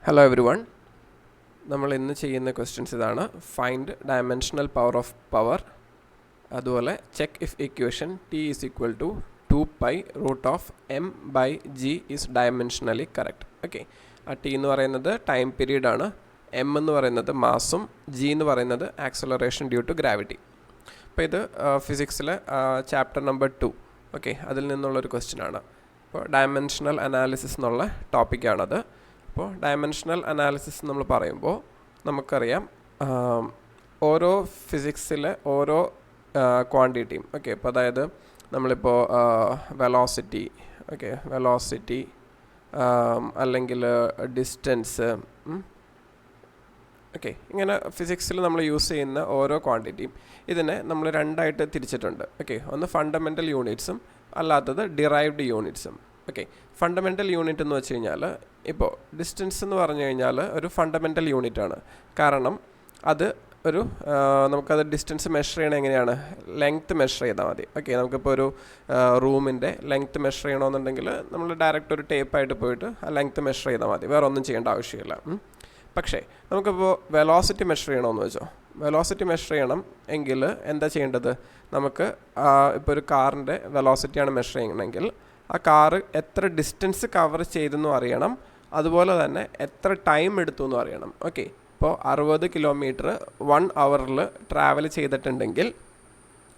Hello everyone. നമ്മൾ ഇന്ന് ചെയ്യുന്ന ക്വസ്റ്റ്യൻസ് ഇതാണ്. Find dimensional power of power, അതുപോലെ check if equation T is equal to 2π√m/g is dimensionally correct. Okay, ആ T എന്ന് പറയുന്നത് ടൈം പീരീഡ് ആണ്, എം എന്ന് പറയുന്നത് മാസും, ജി എന്ന് പറയുന്നത് ആക്സലറേഷൻ ഡ്യൂ ടു ഗ്രാവിറ്റി. അപ്പോൾ ഇത് ഫിസിക്സിലെ ചാപ്റ്റർ നമ്പർ 2, ഓക്കെ, അതിൽ നിന്നുള്ളൊരു ക്വസ്റ്റ്യൻ ആണ്. അപ്പോൾ ഡയമെൻഷണൽ അനാലിസിസ് എന്നുള്ള ടോപ്പിക്കാണത്. അപ്പോൾ ഡയമെൻഷണൽ അനാലിസിസ് നമ്മൾ പറയുമ്പോൾ നമുക്കറിയാം ഓരോ ഫിസിക്സിലെ ഓരോ ക്വാണ്ടിറ്റിയും, ഓക്കെ, അപ്പോൾ അതായത് നമ്മളിപ്പോൾ വെലോസിറ്റി, ഓക്കെ, വെലോസിറ്റി അല്ലെങ്കിൽ ഡിസ്റ്റൻസ്, ഓക്കെ, ഇങ്ങനെ ഫിസിക്സിൽ നമ്മൾ യൂസ് ചെയ്യുന്ന ഓരോ ക്വാണ്ടിറ്റിയും ഇതിനെ നമ്മൾ രണ്ടായിട്ട് തിരിച്ചിട്ടുണ്ട്. ഓക്കെ, ഒന്ന് ഫണ്ടമെൻ്റൽ യൂണിറ്റ്സും അല്ലാത്തത് ഡിറൈവ്ഡ് യൂണിറ്റ്സും. ഓക്കെ, ഫണ്ടമെൻ്റൽ യൂണിറ്റ് എന്ന് വെച്ച് കഴിഞ്ഞാൽ ഇപ്പോൾ ഡിസ്റ്റൻസ് എന്ന് പറഞ്ഞു കഴിഞ്ഞാൽ ഒരു ഫണ്ടമെൻ്റൽ യൂണിറ്റാണ്. കാരണം അത് ഒരു നമുക്കത് ഡിസ്റ്റൻസ് മെഷർ ചെയ്യണം എങ്ങനെയാണ്, ലെങ്ത്ത് മെഷർ ചെയ്താൽ മതി. ഓക്കെ, നമുക്കിപ്പോൾ ഒരു റൂമിൻ്റെ ലെങ്ത്ത് മെഷർ ചെയ്യണമെന്നുണ്ടെങ്കിൽ നമ്മൾ ഡയറക്റ്റ് ഒരു ടേപ്പായിട്ട് പോയിട്ട് ആ ലെങ്ത്ത് മെഷർ ചെയ്താൽ മതി, വേറെ ഒന്നും ചെയ്യേണ്ട ആവശ്യമില്ല. പക്ഷേ നമുക്കിപ്പോൾ വെലോസിറ്റി മെഷർ ചെയ്യണമെന്ന് വെച്ചോ, വെലോസിറ്റി മെഷർ ചെയ്യണം എങ്കിൽ എന്താ ചെയ്യേണ്ടത്, നമുക്ക് ഇപ്പോൾ ഒരു കാറിൻ്റെ വെലോസിറ്റിയാണ് മെഷർ ചെയ്യണമെങ്കിൽ ആ കാറ് എത്ര ഡിസ്റ്റൻസ് കവർ ചെയ്തെന്നും അറിയണം, അതുപോലെ തന്നെ എത്ര ടൈം എടുത്തു എന്നും അറിയണം. ഓക്കെ, ഇപ്പോൾ 60 കിലോമീറ്റർ 1 hourൽ ട്രാവൽ ചെയ്തിട്ടുണ്ടെങ്കിൽ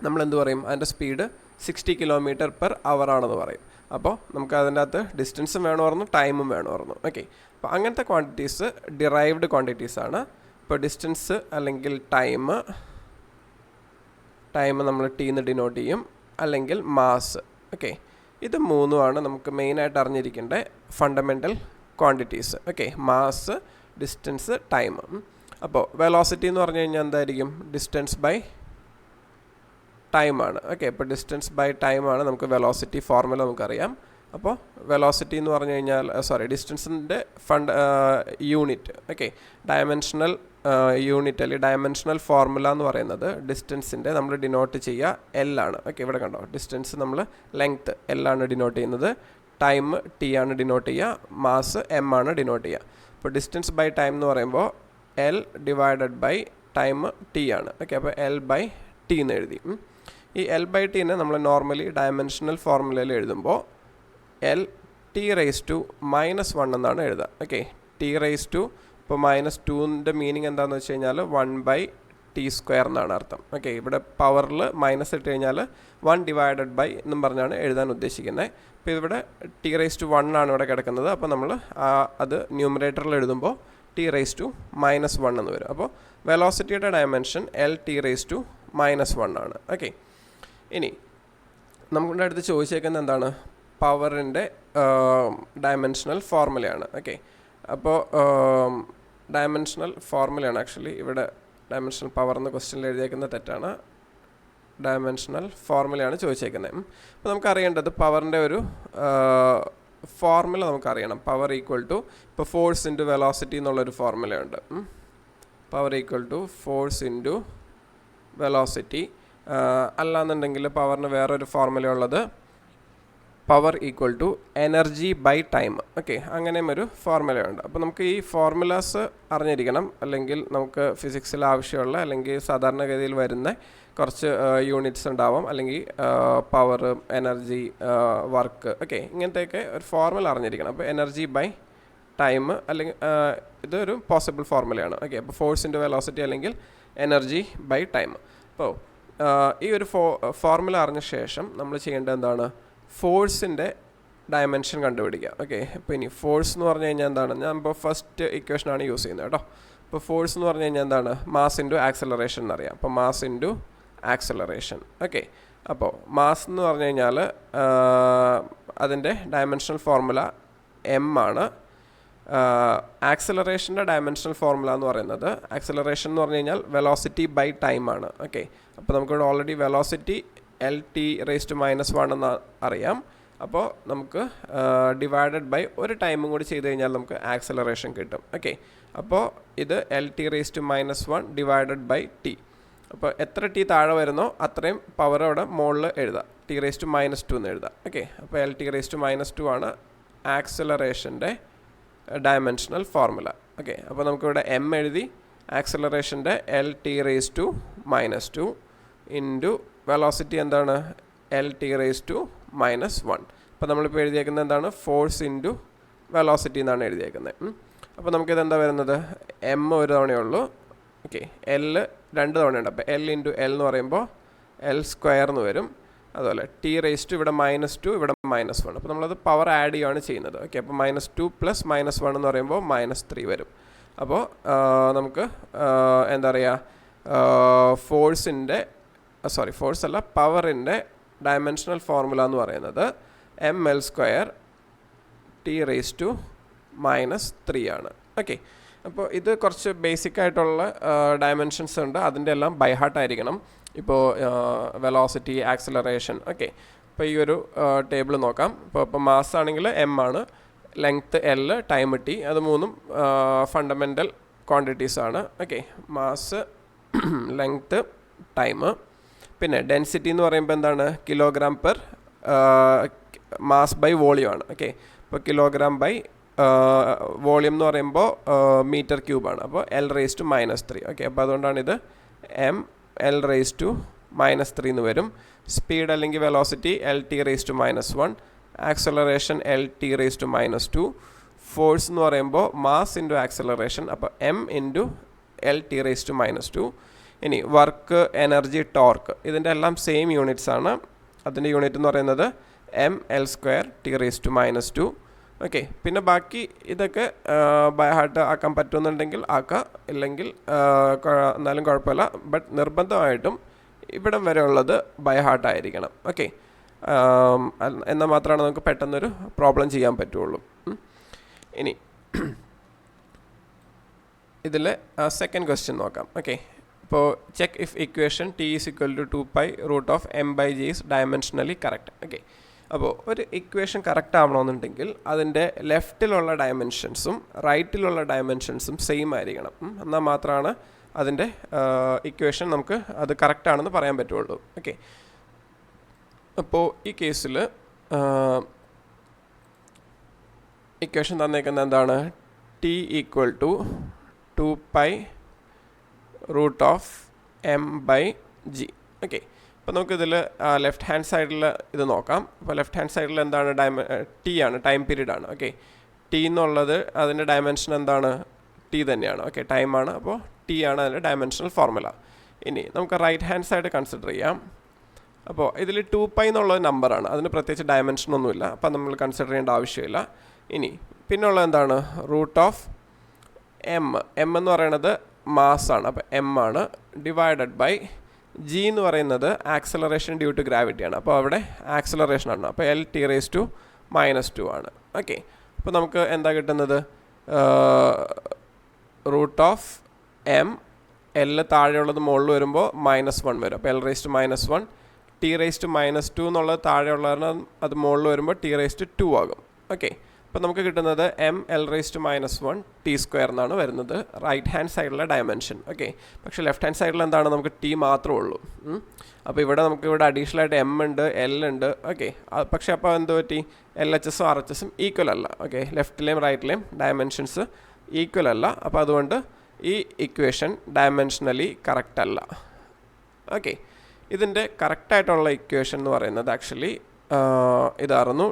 നമ്മൾ എന്ത് പറയും, അതിൻ്റെ സ്പീഡ് 60 km/h ആണെന്ന് പറയും. അപ്പോൾ നമുക്ക് അതിൻ്റെ അകത്ത് ഡിസ്റ്റൻസും വേണമായിരുന്നു, ടൈമും വേണമായിരുന്നു. ഓക്കെ, അപ്പോൾ അങ്ങനത്തെ ക്വാണ്ടിറ്റീസ് ഡിറൈവ്ഡ് ക്വാണ്ടിറ്റീസ് ആണ്. ഇപ്പോൾ ഡിസ്റ്റൻസ് അല്ലെങ്കിൽ ടൈം നമ്മൾ ടി എന്ന് ഡിനോട്ട് ചെയ്യും, അല്ലെങ്കിൽ മാസ്. ഓക്കെ, ഇത് മൂന്നുമാണ് നമുക്ക് മെയിനായിട്ട് അറിഞ്ഞിരിക്കേണ്ട fundamental quantities. Okay, mass, distance, time. അപ്പോൾ വെലോസിറ്റി എന്ന് പറഞ്ഞു കഴിഞ്ഞാൽ എന്തായിരിക്കും, ഡിസ്റ്റൻസ് ബൈ ടൈമാണ്. ഓക്കെ, ഇപ്പോൾ ഡിസ്റ്റൻസ് ബൈ ടൈമാണ് നമുക്ക് വെലോസിറ്റി ഫോർമുല നമുക്കറിയാം. അപ്പോൾ വെലോസിറ്റി എന്ന് പറഞ്ഞു കഴിഞ്ഞാൽ ഡിസ്റ്റൻസിൻ്റെ യൂണിറ്റ്, ഓക്കെ, ഡയമെൻഷണൽ യൂണിറ്റ് അല്ലെങ്കിൽ ഡയമെൻഷണൽ ഫോർമുല എന്ന് പറയുന്നത് ഡിസ്റ്റൻസിൻ്റെ നമ്മൾ ഡിനോട്ട് ചെയ്യുക എൽ ആണ്. ഓക്കെ, ഇവിടെ കണ്ടോ, ഡിസ്റ്റൻസ് നമ്മൾ ലെങ്ത്ത് എൽ ആണ് ഡിനോട്ട് ചെയ്യുന്നത്, ടൈം ടി ആണ് ഡിനോട്ട് ചെയ്യുക, മാസ് എം ആണ് ഡിനോട്ട് ചെയ്യുക. അപ്പോൾ ഡിസ്റ്റൻസ് ബൈ ടൈം എന്ന് പറയുമ്പോൾ L divided by time T ആണ്. ഓക്കെ, അപ്പോൾ എൽ ബൈ ടി എന്ന് എഴുതി. ഈ എൽ ബൈ ടീനെ നമ്മൾ നോർമലി ഡയമെൻഷണൽ ഫോർമുലയിൽ എഴുതുമ്പോൾ എൽ ടി റേസ് ടു -1 എന്നാണ് എഴുതുക. ഓക്കെ, ടി റേസ് ടു ഇപ്പോൾ -2ൻ്റെ മീനിങ് എന്താണെന്ന് വെച്ച് കഴിഞ്ഞാൽ 1/t² എന്നാണ് അർത്ഥം. ഓക്കെ, ഇവിടെ പവറിൽ മൈനസ് ഇട്ട് കഴിഞ്ഞാൽ 1 ഡിവൈഡഡ് ബൈ എന്നും പറഞ്ഞാണ് എഴുതാൻ ഉദ്ദേശിക്കുന്നത്. അപ്പോൾ ഇവിടെ ടി റേസ് ടു 1 ആണ് ഇവിടെ കിടക്കുന്നത്. അപ്പോൾ നമ്മൾ അത് ന്യൂമറേറ്ററിൽ എഴുതുമ്പോൾ ടി റേസ് ടു -1 എന്ന് വരും. അപ്പോൾ വെലോസിറ്റിയുടെ dimension L T raise to -1 ആണ്. ഓക്കെ, ഇനി നമ്മുടെ അടുത്ത് ചോദിച്ചേക്കുന്നത് എന്താണ്, പവറിൻ്റെ ഡയമെൻഷണൽ ഫോർമുലയാണ്. ഓക്കെ, അപ്പോൾ ഡയമെൻഷണൽ ഫോർമുലയാണ് ആക്ച്വലി ഇവിടെ ഡയമെൻഷണൽ പവർ എന്ന ക്വസ്റ്റ്യനിൽ എഴുതിയേക്കുന്ന തെറ്റാണ്, ഡയമെൻഷണൽ ഫോർമുലയാണ് ചോദിച്ചേക്കുന്നത്. അപ്പോൾ നമുക്കറിയേണ്ടത് പവറിൻ്റെ ഒരു ഫോർമുല നമുക്കറിയണം. പവർ ഈക്വൽ ടു ഇപ്പോൾ ഫോഴ്സ് ഇൻറ്റു വെലോസിറ്റി എന്നുള്ളൊരു ഫോർമുലയുണ്ട്. Power equal to force into velocity. അല്ലാന്നുണ്ടെങ്കിൽ പവറിന് വേറൊരു ഫോർമുല ഉള്ളത് power equal to energy by time. Okay, അങ്ങനെയും ഒരു ഫോർമുലയുണ്ട്. അപ്പോൾ നമുക്ക് ഈ ഫോർമുലാസ് അറിഞ്ഞിരിക്കണം, അല്ലെങ്കിൽ നമുക്ക് ഫിസിക്സിൽ ആവശ്യമുള്ള അല്ലെങ്കിൽ സാധാരണഗതിയിൽ വരുന്ന കുറച്ച് യൂണിറ്റ്സ് ഉണ്ടാവാം, അല്ലെങ്കിൽ പവർ, എനർജി, വർക്ക്, ഓക്കെ, ഇങ്ങനത്തെയൊക്കെ ഒരു ഫോർമുല അറിഞ്ഞിരിക്കണം. അപ്പോൾ എനർജി ബൈ ടൈം അല്ലെങ്കിൽ ഇതൊരു പോസിബിൾ ഫോർമുലയാണ്. ഓക്കെ, അപ്പോൾ ഫോഴ്സ് ഇൻറ്റു വെലോസിറ്റി അല്ലെങ്കിൽ എനർജി ബൈ ടൈം. അപ്പോൾ ഈ ഒരു ഫോർമുല അറിഞ്ഞ ശേഷം നമ്മൾ ചെയ്യേണ്ടത് എന്താണ്, ഫോഴ്സിൻ്റെ ഡയമെൻഷൻ കണ്ടുപിടിക്കുക. ഓക്കെ, അപ്പോൾ ഇനി ഫോഴ്സ് എന്ന് പറഞ്ഞു കഴിഞ്ഞാൽ എന്താണ്, ഞാൻ ഇപ്പോൾ ഫസ്റ്റ് ഇക്വേഷനാണ് യൂസ് ചെയ്യുന്നത് കേട്ടോ. അപ്പോൾ ഫോഴ്സ് എന്ന് പറഞ്ഞു കഴിഞ്ഞാൽ എന്താണ്, മാസ് ഇൻറ്റു ആക്സലറേഷൻ എന്നറിയാം. അപ്പോൾ മാസ് ഇൻറ്റു ആക്സലറേഷൻ. ഓക്കെ, അപ്പോൾ മാസ് എന്ന് പറഞ്ഞു കഴിഞ്ഞാൽ അതിൻ്റെ ഡയമെൻഷണൽ ഫോർമുല എം ആണ്. ആക്സലറേഷൻ്റെ ഡയമെൻഷണൽ ഫോർമുല എന്ന് പറയുന്നത്, ആക്സലറേഷൻ എന്ന് പറഞ്ഞു കഴിഞ്ഞാൽ വെലോസിറ്റി ബൈ ടൈം ആണ്. ഓക്കെ, അപ്പോൾ നമുക്കിവിടെ already velocity L T raise to -1 എന്ന് അറിയാം. അപ്പോൾ നമുക്ക് ഡിവൈഡഡ് ബൈ ഒരു ടൈമും കൂടി ചെയ്ത് കഴിഞ്ഞാൽ നമുക്ക് ആക്സലറേഷൻ കിട്ടും. ഓക്കെ, അപ്പോൾ ഇത് L T raise to -1 divided by T. അപ്പോൾ എത്ര ടി താഴെ വരുന്നോ അത്രയും പവർ അവിടെ മുകളിൽ എഴുതാം, ടി റേസ് ടു -2 എന്ന് എഴുതാം. ഓക്കെ, അപ്പോൾ എൽ ടി റേസ് ടു -2 ആണ് ആക്സലറേഷൻ്റെ ഡയമെൻഷണൽ ഫോർമുല. ഓക്കെ, അപ്പോൾ നമുക്കിവിടെ എം എഴുതി, ആക്സലറേഷൻ്റെ L T raise to -2 into velocity എന്താണ് എൽ ടി റേസ് ടു -1. അപ്പോൾ നമ്മളിപ്പോൾ എഴുതിയേക്കുന്നത് എന്താണ് ഫോഴ്സ് ഇൻറ്റു വെലോസിറ്റി എന്നാണ് എഴുതിയേക്കുന്നത്. അപ്പോൾ നമുക്കിത് എന്താ വരുന്നത് എം ഒരു തവണയേ ഉള്ളൂ. Okay, L 2 തവണയുണ്ട്. അപ്പോൾ എൽ ഇൻറ്റു എൽ എന്ന് പറയുമ്പോൾ എൽ സ്ക്വയർ എന്ന് വരും. അതുപോലെ ടി റേസ് ടു ഇവിടെ -2 ഇവിടെ -1. അപ്പോൾ നമ്മളത് പവർ ആഡ് ചെയ്യുകയാണ് ചെയ്യുന്നത്. ഓക്കെ, അപ്പോൾ -2 + -1 എന്ന് പറയുമ്പോൾ -3 വരും. അപ്പോൾ നമുക്ക് എന്താ പറയുക ഫോഴ്സ് അല്ല പവറിൻ്റെ ഡയമെൻഷണൽ ഫോർമുല എന്ന് പറയുന്നത് ml² ടി റേസ് ടു -3 ആണ്. ഓക്കെ, അപ്പോൾ ഇത് കുറച്ച് ബേസിക് ആയിട്ടുള്ള ഡയമെൻഷൻസ് ഉണ്ട്, അതിൻ്റെ എല്ലാം ബൈ ഹാർട്ട് ആയിരിക്കണം. ഇപ്പോൾ വെലോസിറ്റി, ആക്സലറേഷൻ. ഓക്കെ, ഇപ്പോൾ ഈ ഒരു ടേബിൾ നോക്കാം. ഇപ്പോൾ മാസ് ആണെങ്കിൽ എം ആണ്, ലെങ്ത്ത് എൽ, ടൈം ടി, അത് മൂന്നും ഫണ്ടമെൻ്റൽ ക്വാണ്ടിറ്റീസ് ആണ്. Okay, mass, length, time. പിന്നെ ഡെൻസിറ്റി എന്ന് പറയുമ്പോൾ എന്താണ് kilogram per mass by volume ആണ്. ഓക്കെ, ഇപ്പോൾ കിലോഗ്രാം ബൈ വോളിയം എന്ന് പറയുമ്പോൾ മീറ്റർ ക്യൂബാണ്. അപ്പോൾ എൽ റേസ് ടു -3. ഓക്കെ, അപ്പോൾ അതുകൊണ്ടാണ് ഇത് എം എൽ റേസ് ടു -3 എന്ന് വരും. സ്പീഡ് അല്ലെങ്കിൽ velocity L T raise to -1, acceleration L T raise to -2, force എന്ന് പറയുമ്പോൾ മാസ് ഇൻറ്റു ആക്സലറേഷൻ, അപ്പോൾ M into L T raise to -2. ഇനി വർക്ക്, എനർജി, ടോർക്ക്, ഇതിൻ്റെ എല്ലാം സെയിം യൂണിറ്റ്സ് ആണ്. അതിൻ്റെ യൂണിറ്റ് എന്ന് പറയുന്നത് ml² T raise to -2. Okay, പിന്നെ ബാക്കി ഇതൊക്കെ ബൈ ഹാർട്ട് ആക്കാൻ പറ്റുമെന്നുണ്ടെങ്കിൽ ആക്കാം, ഇല്ലെങ്കിൽ എന്നാലും കുഴപ്പമില്ല. ബട്ട് നിർബന്ധമായിട്ടും ഇവിടം വരെ ഉള്ളത് ബൈ ഹാർട്ട് ആയിരിക്കണം. ഓക്കെ, എന്നാൽ മാത്രമാണ് നമുക്ക് പെട്ടെന്നൊരു പ്രോബ്ലം ചെയ്യാൻ പറ്റുള്ളൂ. ഇനി ഇതിൽ സെക്കൻഡ് ക്വസ്റ്റ്യൻ നോക്കാം. ഓക്കെ, ഇപ്പോൾ check if equation T is equal to 2π√m/g is dimensionally correct. Okay, അപ്പോൾ ഒരു ഇക്വേഷൻ കറക്റ്റ് ആവണമെന്നുണ്ടെങ്കിൽ അതിൻ്റെ ലെഫ്റ്റിലുള്ള ഡയമെൻഷൻസും റൈറ്റിലുള്ള ഡയമെൻഷൻസും സെയിം ആയിരിക്കണം. എന്നാൽ മാത്രമാണ് അതിൻ്റെ ഇക്വേഷൻ നമുക്ക് അത് കറക്റ്റാണെന്ന് പറയാൻ പറ്റുള്ളൂ. ഓക്കെ, അപ്പോൾ ഈ കേസിൽ ഇക്വേഷൻ തന്നേക്കുന്നത് എന്താണ് T equal to 2π√m/g. Okay, അപ്പോൾ നമുക്കിതിൽ ലെഫ്റ്റ് ഹാൻഡ് സൈഡിൽ ഇത് നോക്കാം. അപ്പോൾ ലെഫ്റ്റ് ഹാൻഡ് സൈഡിൽ എന്താണ് ടി ആണ്, ടൈം പീരീഡ് ആണ്. ഓക്കെ, ടി എന്നുള്ളത് അതിൻ്റെ ഡയമെൻഷൻ എന്താണ് ടി തന്നെയാണ്. ഓക്കെ, ടൈമാണ്, അപ്പോൾ ടി ആണ് അതിൻ്റെ ഡയമെൻഷണൽ ഫോർമുല. ഇനി നമുക്ക് റൈറ്റ് ഹാൻഡ് സൈഡ് കൺസിഡർ ചെയ്യാം. അപ്പോൾ ഇതിൽ 2π എന്നുള്ളത് നമ്പറാണ്, അതിന് പ്രത്യേകിച്ച് ഡയമെൻഷനൊന്നുമില്ല, അപ്പോൾ നമ്മൾ കൺസിഡർ ചെയ്യേണ്ട ആവശ്യമില്ല. ഇനി പിന്നുള്ളത് എന്താണ് √m എന്ന് പറയുന്നത് മാസ്സാണ്, അപ്പോൾ എം ആണ്, ഡിവൈഡഡ് ബൈ ജി എന്ന് പറയുന്നത് ആക്സലറേഷൻ ഡ്യൂ ടു ഗ്രാവിറ്റിയാണ്. അപ്പോൾ അവിടെ ആക്സലറേഷൻ ആണ്, അപ്പോൾ എൽ ടി റേസ് ടു -2 ആണ്. ഓക്കെ, അപ്പോൾ നമുക്ക് എന്താ കിട്ടുന്നത് √m എൽ താഴെയുള്ളത് മുകളിൽ വരുമ്പോൾ -1 വരും, അപ്പോൾ L raise to -1, T raise to -2 എന്നുള്ളത് താഴെയുള്ളതാണ്, അത് മുകളിൽ വരുമ്പോൾ ടി റേസ് ടു 2 ആകും. ഓക്കെ, അപ്പോൾ നമുക്ക് കിട്ടുന്നത് ml റേസ് ടു -1 t² എന്നാണ് വരുന്നത് റൈറ്റ് ഹാൻഡ് സൈഡിലെ ഡയമെൻഷൻ. ഓക്കെ, പക്ഷേ ലെഫ്റ്റ് ഹാൻഡ് സൈഡിൽ എന്താണ് നമുക്ക് ടി മാത്രമേ ഉള്ളൂ. അപ്പോൾ ഇവിടെ നമുക്ക് ഇവിടെ അഡീഷണൽ ആയിട്ട് എം ഉണ്ട്, എൽ ഉണ്ട്. ഓക്കെ, പക്ഷേ അപ്പോൾ എന്ത് പറ്റി LHSഉം RHSഉം ഈക്വൽ അല്ല. ഓക്കെ, ലെഫ്റ്റിലെയും റൈറ്റിലെയും ഡയമെൻഷൻസ് ഈക്വൽ അല്ല, അപ്പോൾ അതുകൊണ്ട് ഈ ഇക്വേഷൻ ഡയമെൻഷനലി കറക്റ്റ് അല്ല. ഓക്കെ, ഇതിൻ്റെ കറക്റ്റായിട്ടുള്ള ഇക്വേഷൻ എന്ന് പറയുന്നത് ആക്ച്വലി ഇതായിരുന്നു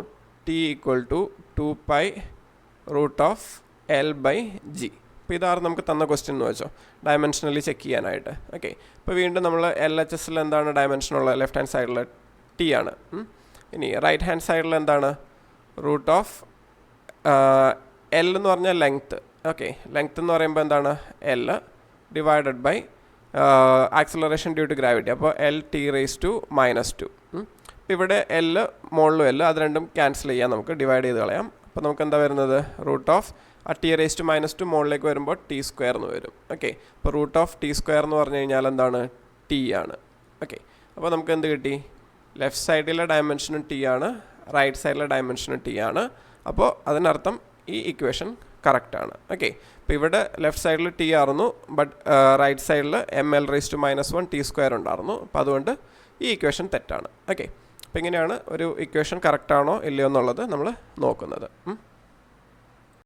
ടി ഈക്വൽ ടു 2π√l/g. അപ്പോൾ ഇതായിരുന്നു നമുക്ക് തന്ന ക്വസ്റ്റ്യൻ എന്ന് വെച്ചോ, ഡയമെൻഷനലി ചെക്ക് ചെയ്യാനായിട്ട്. ഓക്കെ, ഇപ്പോൾ വീണ്ടും നമ്മൾ LHSൽ എന്താണ് ഡയമെൻഷനുള്ള ലെഫ്റ്റ് ഹാൻഡ് സൈഡിൽ ടി ആണ്. ഇനി റൈറ്റ് ഹാൻഡ് സൈഡിൽ എന്താണ് എൽ എന്ന് പറഞ്ഞാൽ ലെങ്ത്ത്. ഓക്കെ, ലെങ്ത്ത് എന്ന് പറയുമ്പോൾ എന്താണ് L divided by acceleration due to gravity, അപ്പോൾ എൽ ടി റേസ് ടു -2. ഇപ്പോൾ ഇവിടെ എൽ മുകളിലും എൽ, അത് രണ്ടും ക്യാൻസൽ ചെയ്യാം, നമുക്ക് ഡിവൈഡ് ചെയ്ത് കളയാം. അപ്പോൾ നമുക്ക് എന്താ വരുന്നത് ടി റേസ് ടു -2 മുകളിലേക്ക് വരുമ്പോൾ t² എന്ന് വരും. ഓക്കെ, അപ്പോൾ √t² എന്ന് പറഞ്ഞു കഴിഞ്ഞാൽ എന്താണ് ടി ആണ്. ഓക്കെ, അപ്പോൾ നമുക്ക് എന്ത് കിട്ടി ലെഫ്റ്റ് സൈഡിലെ ഡയമെൻഷനും ടി ആണ്, റൈറ്റ് സൈഡിലെ ഡയമെൻഷനും ടി ആണ്. അപ്പോൾ അതിനർത്ഥം ഈ ഇക്വേഷൻ കറക്റ്റാണ്. ഓക്കെ, അപ്പോൾ ഇവിടെ ലെഫ്റ്റ് സൈഡിൽ ടി ആയിരുന്നു, ബട്ട് റൈറ്റ് സൈഡിൽ ml റേസ് ടു -1 t² ഉണ്ടായിരുന്നു. അപ്പോൾ അതുകൊണ്ട് ഈ ഇക്വേഷൻ തെറ്റാണ്. ഓക്കെ, അപ്പോൾ ഇങ്ങനെയാണ് ഒരു ഇക്വേഷൻ കറക്റ്റാണോ ഇല്ലയോ എന്നുള്ളത് നമ്മൾ നോക്കുന്നത്.